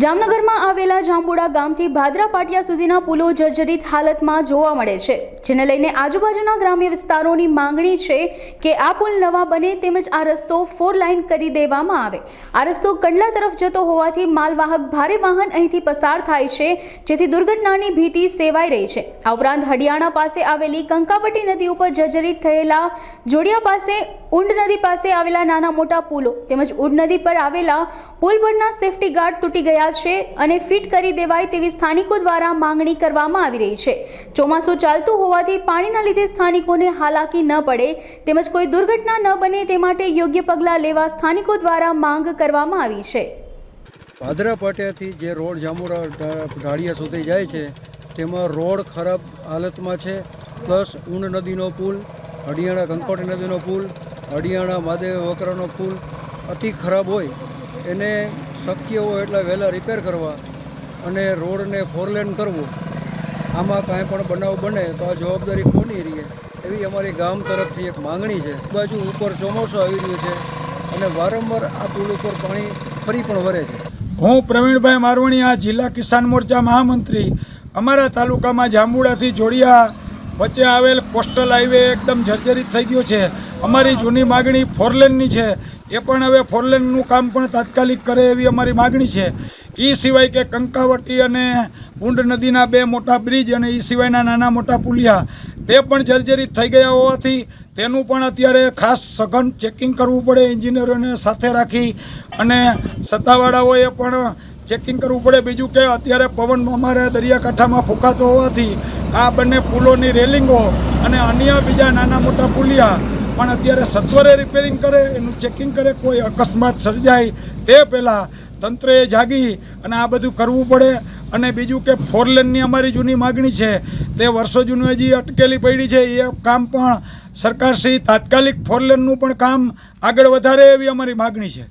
જામનગરમાં આવેલા જાંબુડા ગામથી ભાદરા પાટિયા સુધીના પુલો જર્જરિત હાલતમાં જોવા મળે છે, જેને લઈને આજુબાજુના ગ્રામ્ય વિસ્તારોની માંગણી છે કે આ પુલ નવા બને તેમજ આ રસ્તો 4 લાઇન કરી દેવામાં આવે। આ રસ્તો કંડલા તરફ જતો હોવાથી માલવાહક ભારે વાહન અહીંથી પસાર થાય છે, જેથી દુર્ઘટનાની ભીતિ સેવાઈ રહી છે। આ ઉપરાંત હડિયાણા પાસે આવેલી કંકાવટી નદી ઉપર જર્જરિત થયેલા જોડિયા પાસે ઊંડ નદી પાસે આવેલા નાના મોટા પુલો તેમજ ઊંડ નદી પર આવેલા પુલ પરના સેફટી ગાર્ડ તૂટી ગયા છે અને ફિટ કરી દેવાય તેવી સ્થાનિકો દ્વારા માંગણી કરવામાં આવી રહી છે। ચોમાસું ચાલતું હોવાથી પાણીના લીધે સ્થાનિકોને હાલાકી ન પડે તેમજ કોઈ દુર્ઘટના ન બને તે માટે યોગ્ય પગલાં લેવા સ્થાનિકો દ્વારા માંગ કરવામાં આવી છે। ભાદરા પાટિયાથી જે રોડ જાંબુડા ઢાળિયા સુધી જાય છે તેમાં રોડ ખરાબ હાલતમાં છે, પ્લસ ઊંડ નદીનો પુલ, હડિયાણા કંકોટી નદીનો પુલ, હડિયાણા મહાદેવ વકરાનો પુલ અતિ ખરાબ હોય, એને શક્ય હોય એટલા વહેલા રિપેર કરવા અને રોડને 4 લેન કરવું। આમાં કાંઈ પણ બનાવ બને તો આ જવાબદારી કોની રહે એવી અમારી ગામ તરફથી એક માંગણી છે। બાજુ ઉપર ચોમાસું આવી રહ્યું છે અને વારંવાર આ પુલ ઉપર પાણી ફરી પણ વરે છે। હું પ્રવીણભાઈ મારવણીયા, જિલ્લા કિસાન મોરચા મહામંત્રી। અમારા તાલુકામાં જાંબુડાથી જોડિયા વચ્ચે આવેલ કોસ્ટલ હાઈવે એકદમ જર્જરિત થઈ ગયો છે। અમારી જૂની માગણી 4 લેનની છે, એ પણ હવે 4 લેનનું કામ પણ તાત્કાલિક કરે એવી અમારી માગણી છે। એ સિવાય કે કંકાવટી અને ઊંડ નદીના 2 મોટા બ્રિજ અને એ સિવાયના નાના મોટા પુલિયા તે પણ જર્જરિત થઈ ગયા હોવાથી તેનું પણ અત્યારે ખાસ સઘન ચેકિંગ કરવું પડે, એન્જિનિયરોને સાથે રાખી અને સત્તાવાળાઓએ પણ ચેકિંગ કરવું પડે। બીજું કે અત્યારે પવન અમારા દરિયાકાંઠામાં ફૂંકાતો હોવાથી આ બંને પુલોની રેલિંગો અને અન્ય બીજા નાના મોટા પુલિયા પણ અત્યારે સત્વરે રિપેરિંગ કરે, એનું ચેકિંગ કરે, કોઈ અકસ્માત સર્જાય તે પહેલાં તંત્રએ જાગી અને આ બધું કરવું પડે। અને બીજું કે 4 લેનની અમારી જૂની માગણી છે તે વર્ષો જૂની હજી અટકેલી પડી છે, એ કામ પણ સરકારશ્રી તાત્કાલિક 4 લેનનું પણ કામ આગળ વધારે એવી અમારી માગણી છે।